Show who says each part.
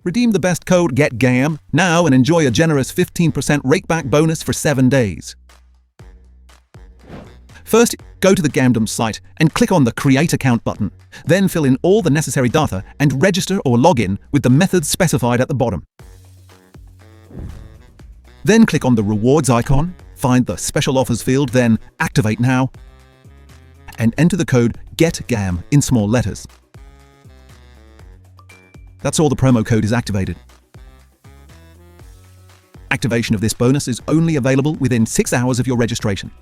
Speaker 1: Redeem the best code GETGAM now and enjoy a generous 15% rakeback bonus for 7 days. First, go to the Gamdom site and click on the Create Account button. Then fill in all the necessary data and register or log in with the methods specified at the bottom. Then click on the Rewards icon, find the Special Offers field, then Activate Now, and enter the code GETGAM in small letters. That's all, the promo code is activated. Activation of this bonus is only available within 6 hours of your registration.